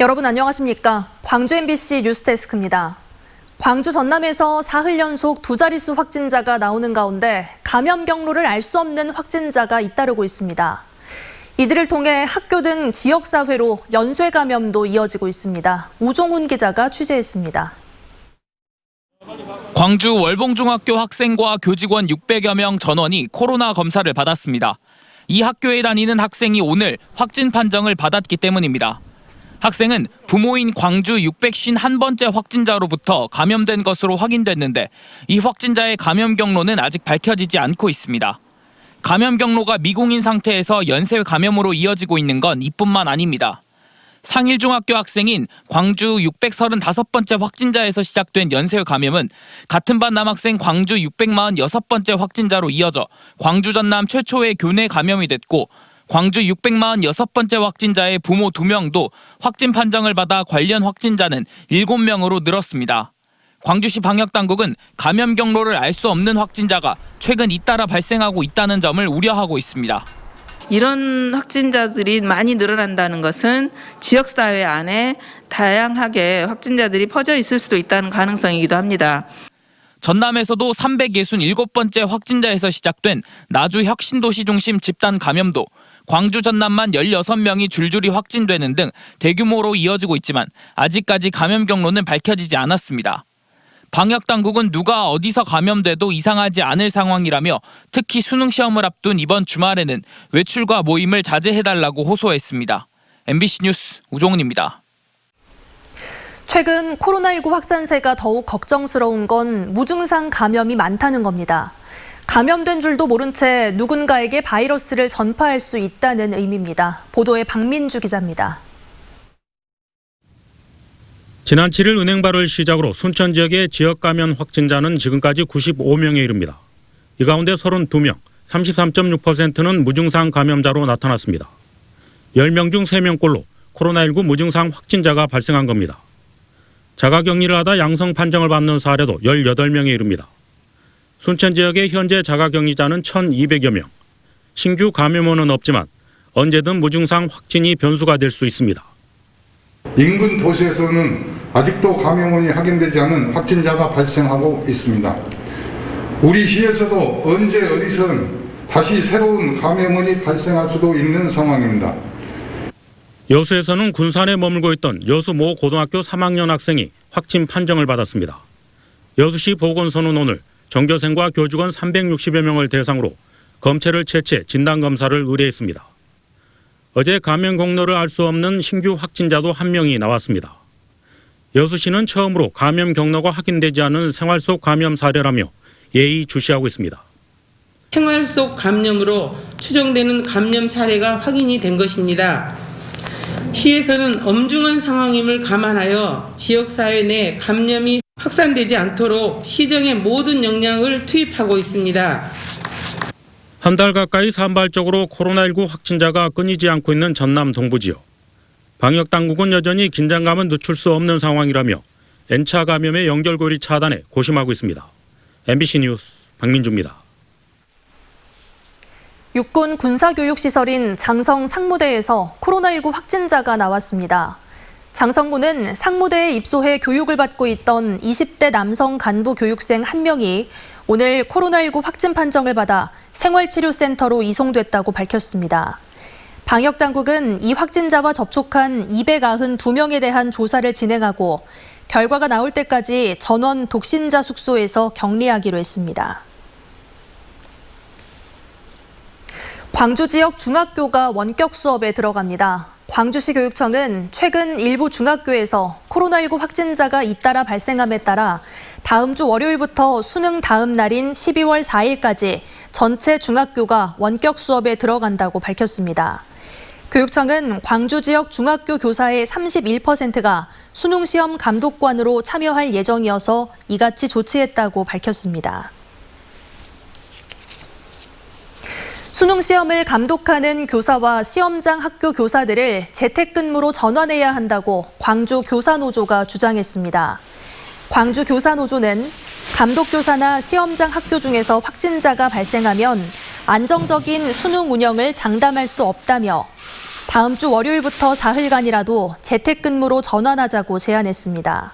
여러분 안녕하십니까? 광주 MBC 뉴스데스크입니다. 광주 전남에서 사흘 연속 두 자릿수 확진자가 나오는 가운데 감염 경로를 알 수 없는 확진자가 잇따르고 있습니다. 이들을 통해 학교 등 지역사회로 연쇄 감염도 이어지고 있습니다. 우종훈 기자가 취재했습니다. 광주 월봉중학교 학생과 교직원 600여 명 전원이 코로나 검사를 받았습니다. 이 학교에 다니는 학생이 오늘 확진 판정을 받았기 때문입니다. 학생은 부모인 광주 651번째 확진자로부터 감염된 것으로 확인됐는데 이 확진자의 감염 경로는 아직 밝혀지지 않고 있습니다. 감염 경로가 미공인 상태에서 연쇄 감염으로 이어지고 있는 건 이뿐만 아닙니다. 상일중학교 학생인 광주 635번째 확진자에서 시작된 연쇄 감염은 같은 반 남학생 광주 646번째 확진자로 이어져 광주 전남 최초의 교내 감염이 됐고 광주 646번째 확진자의 부모 2명도 확진 판정을 받아 관련 확진자는 7명으로 늘었습니다. 광주시 방역당국은 감염 경로를 알 수 없는 확진자가 최근 잇따라 발생하고 있다는 점을 우려하고 있습니다. 이런 확진자들이 많이 늘어난다는 것은 지역사회 안에 다양하게 확진자들이 퍼져 있을 수도 있다는 가능성이기도 합니다. 전남에서도 367번째 확진자에서 시작된 나주 혁신도시 중심 집단 감염도 광주 전남만 16명이 줄줄이 확진되는 등 대규모로 이어지고 있지만 아직까지 감염 경로는 밝혀지지 않았습니다. 방역당국은 누가 어디서 감염돼도 이상하지 않을 상황이라며 특히 수능 시험을 앞둔 이번 주말에는 외출과 모임을 자제해달라고 호소했습니다. MBC 뉴스 우종훈입니다. 최근 코로나19 확산세가 더욱 걱정스러운 건 무증상 감염이 많다는 겁니다. 감염된 줄도 모른 채 누군가에게 바이러스를 전파할 수 있다는 의미입니다. 보도에 박민주 기자입니다. 지난 7일 은행발을 시작으로 순천 지역의 지역 감염 확진자는 지금까지 95명에 이릅니다. 이 가운데 32명, 33.6%는 무증상 감염자로 나타났습니다. 10명 중 3명꼴로 코로나19 무증상 확진자가 발생한 겁니다. 자가격리를 하다 양성 판정을 받는 사례도 18명에 이릅니다. 순천 지역의 현재 자가격리자는 1,200여 명. 신규 감염원은 없지만 언제든 무증상 확진이 변수가 될 수 있습니다. 인근 도시에서는 아직도 감염원이 확인되지 않은 확진자가 발생하고 있습니다. 우리 시에서도 언제 어디선 다시 새로운 감염원이 발생할 수도 있는 상황입니다. 여수에서는 군산에 머물고 있던 여수 모 고등학교 3학년 학생이 확진 판정을 받았습니다. 여수시 보건소는 오늘 전교생과 교직원 360여 명을 대상으로 검체를 채취해 진단검사를 의뢰했습니다. 어제 감염 경로를 알 수 없는 신규 확진자도 1명이 나왔습니다. 여수시는 처음으로 감염 경로가 확인되지 않은 생활 속 감염 사례라며 예의주시하고 있습니다. 생활 속 감염으로 추정되는 감염 사례가 확인이 된 것입니다. 시에서는 엄중한 상황임을 감안하여 지역사회 내 감염이 확산되지 않도록 시정의 모든 역량을 투입하고 있습니다. 한 달 가까이 산발적으로 코로나19 확진자가 끊이지 않고 있는 전남 동부 지역. 방역당국은 여전히 긴장감은 늦출 수 없는 상황이라며 N차 감염의 연결고리 차단에 고심하고 있습니다. MBC 뉴스 박민주입니다. 육군 군사교육시설인 장성 상무대에서 코로나19 확진자가 나왔습니다. 장성군은 상무대에 입소해 교육을 받고 있던 20대 남성 간부 교육생 1명이 오늘 코로나19 확진 판정을 받아 생활치료센터로 이송됐다고 밝혔습니다. 방역당국은 이 확진자와 접촉한 292명에 대한 조사를 진행하고 결과가 나올 때까지 전원 독신자 숙소에서 격리하기로 했습니다. 광주 지역 중학교가 원격 수업에 들어갑니다. 광주시 교육청은 최근 일부 중학교에서 코로나19 확진자가 잇따라 발생함에 따라 다음 주 월요일부터 수능 다음 날인 12월 4일까지 전체 중학교가 원격 수업에 들어간다고 밝혔습니다. 교육청은 광주 지역 중학교 교사의 31%가 수능 시험 감독관으로 참여할 예정이어서 이같이 조치했다고 밝혔습니다. 수능 시험을 감독하는 교사와 시험장 학교 교사들을 재택근무로 전환해야 한다고 광주 교사노조가 주장했습니다. 광주 교사노조는 감독교사나 시험장 학교 중에서 확진자가 발생하면 안정적인 수능 운영을 장담할 수 없다며 다음 주 월요일부터 사흘간이라도 재택근무로 전환하자고 제안했습니다.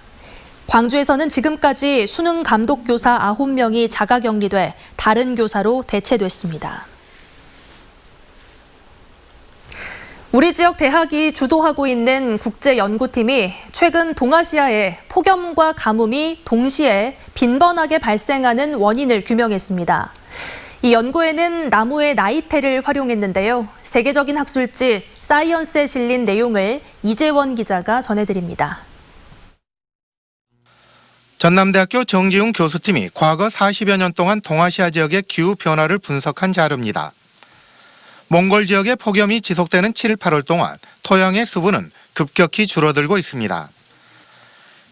광주에서는 지금까지 수능 감독교사 9명이 자가격리돼 다른 교사로 대체됐습니다. 우리 지역 대학이 주도하고 있는 국제연구팀이 최근 동아시아에 폭염과 가뭄이 동시에 빈번하게 발생하는 원인을 규명했습니다. 이 연구에는 나무의 나이테를 활용했는데요. 세계적인 학술지 사이언스에 실린 내용을 이재원 기자가 전해드립니다. 전남대학교 정지웅 교수팀이 과거 40여 년 동안 동아시아 지역의 기후 변화를 분석한 자료입니다. 몽골 지역의 폭염이 지속되는 7, 8월 동안 토양의 수분은 급격히 줄어들고 있습니다.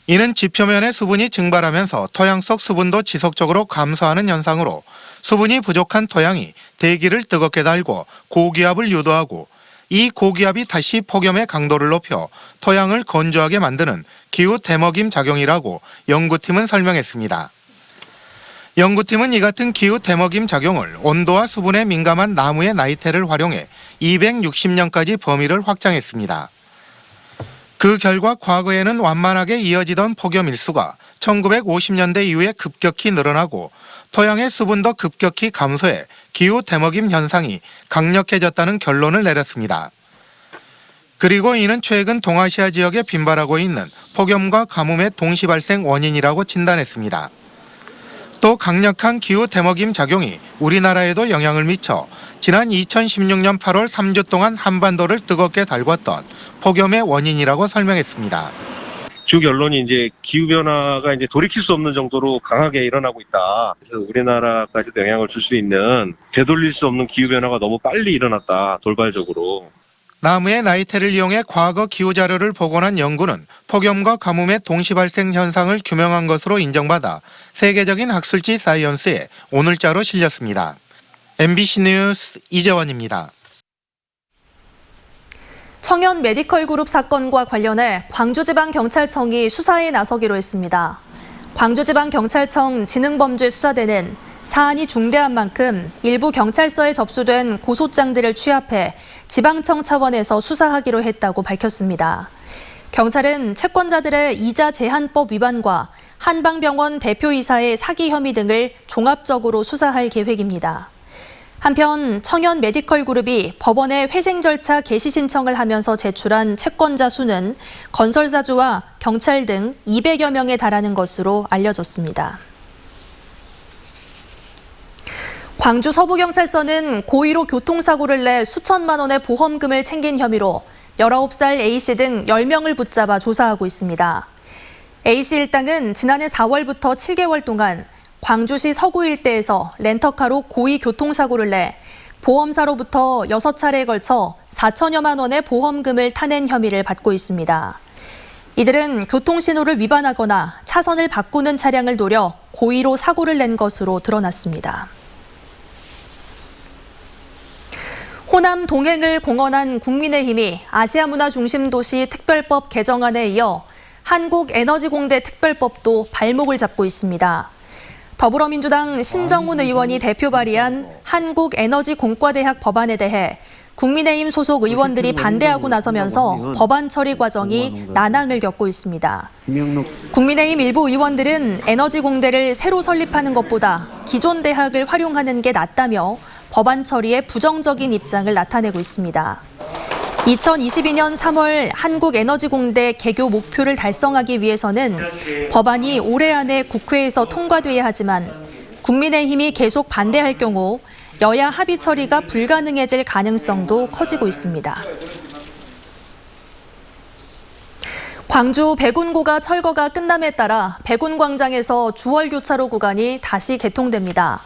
이는 지표면의 수분이 증발하면서 토양 속 수분도 지속적으로 감소하는 현상으로 수분이 부족한 토양이 대기를 뜨겁게 달고 고기압을 유도하고 이 고기압이 다시 폭염의 강도를 높여 토양을 건조하게 만드는 기후 대먹임 작용이라고 연구팀은 설명했습니다. 연구팀은 이 같은 기후 대먹임 작용을 온도와 수분에 민감한 나무의 나이테를 활용해 260년까지 범위를 확장했습니다. 그 결과 과거에는 완만하게 이어지던 폭염 일수가 1950년대 이후에 급격히 늘어나고 토양의 수분도 급격히 감소해 기후 대먹임 현상이 강력해졌다는 결론을 내렸습니다. 그리고 이는 최근 동아시아 지역에 빈발하고 있는 폭염과 가뭄의 동시 발생 원인이라고 진단했습니다. 또 강력한 기후 대먹임 작용이 우리나라에도 영향을 미쳐 지난 2016년 8월 3주 동안 한반도를 뜨겁게 달궜던 폭염의 원인이라고 설명했습니다. 주 결론이 이제 기후변화가 이제 돌이킬 수 없는 정도로 강하게 일어나고 있다. 그래서 우리나라까지도 영향을 줄 수 있는 되돌릴 수 없는 기후변화가 너무 빨리 일어났다. 돌발적으로. 나무의 나이테를 이용해 과거 기후 자료를 복원한 연구는 폭염과 가뭄의 동시 발생 현상을 규명한 것으로 인정받아 세계적인 학술지 사이언스에 오늘자로 실렸습니다. MBC 뉴스 이재원입니다. 청년 메디컬 그룹 사건과 관련해 광주지방경찰청이 수사에 나서기로 했습니다. 광주지방경찰청 지능범죄수사대는 사안이 중대한 만큼 일부 경찰서에 접수된 고소장들을 취합해 지방청 차원에서 수사하기로 했다고 밝혔습니다. 경찰은 채권자들의 이자 제한법 위반과 한방병원 대표이사의 사기 혐의 등을 종합적으로 수사할 계획입니다. 한편 청년 메디컬 그룹이 법원에 회생 절차 개시 신청을 하면서 제출한 채권자 수는 건설사주와 경찰 등 200여 명에 달하는 것으로 알려졌습니다. 광주 서부경찰서는 고의로 교통사고를 내 수천만 원의 보험금을 챙긴 혐의로 19살 A씨 등 10명을 붙잡아 조사하고 있습니다. A씨 일당은 지난해 4월부터 7개월 동안 광주시 서구 일대에서 렌터카로 고의 교통사고를 내 보험사로부터 6차례에 걸쳐 4천여만 원의 보험금을 타낸 혐의를 받고 있습니다. 이들은 교통신호를 위반하거나 차선을 바꾸는 차량을 노려 고의로 사고를 낸 것으로 드러났습니다. 호남 동행을 공언한 국민의힘이 아시아문화중심도시 특별법 개정안에 이어 한국에너지공대 특별법도 발목을 잡고 있습니다. 더불어민주당 신정훈 의원이 대표 발의한 한국에너지공과대학 법안에 대해 국민의힘 소속 의원들이 반대하고 나서면서 법안 처리 과정이 난항을 겪고 있습니다. 국민의힘 일부 의원들은 에너지공대를 새로 설립하는 것보다 기존 대학을 활용하는 게 낫다며 법안 처리에 부정적인 입장을 나타내고 있습니다. 2022년 3월 한국에너지공대 개교 목표를 달성하기 위해서는 법안이 올해 안에 국회에서 통과돼야 하지만 국민의힘이 계속 반대할 경우 여야 합의 처리가 불가능해질 가능성도 커지고 있습니다. 광주 백운고가 철거가 끝남에 따라 백운광장에서 주월교차로 구간이 다시 개통됩니다.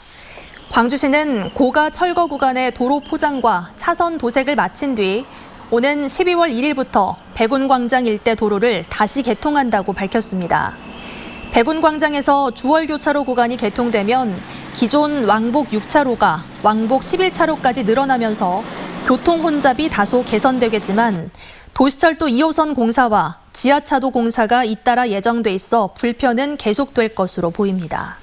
광주시는 고가 철거 구간의 도로 포장과 차선 도색을 마친 뒤 오는 12월 1일부터 백운광장 일대 도로를 다시 개통한다고 밝혔습니다. 백운광장에서 주월교차로 구간이 개통되면 기존 왕복 6차로가 왕복 11차로까지 늘어나면서 교통 혼잡이 다소 개선되겠지만 도시철도 2호선 공사와 지하차도 공사가 잇따라 예정돼 있어 불편은 계속될 것으로 보입니다.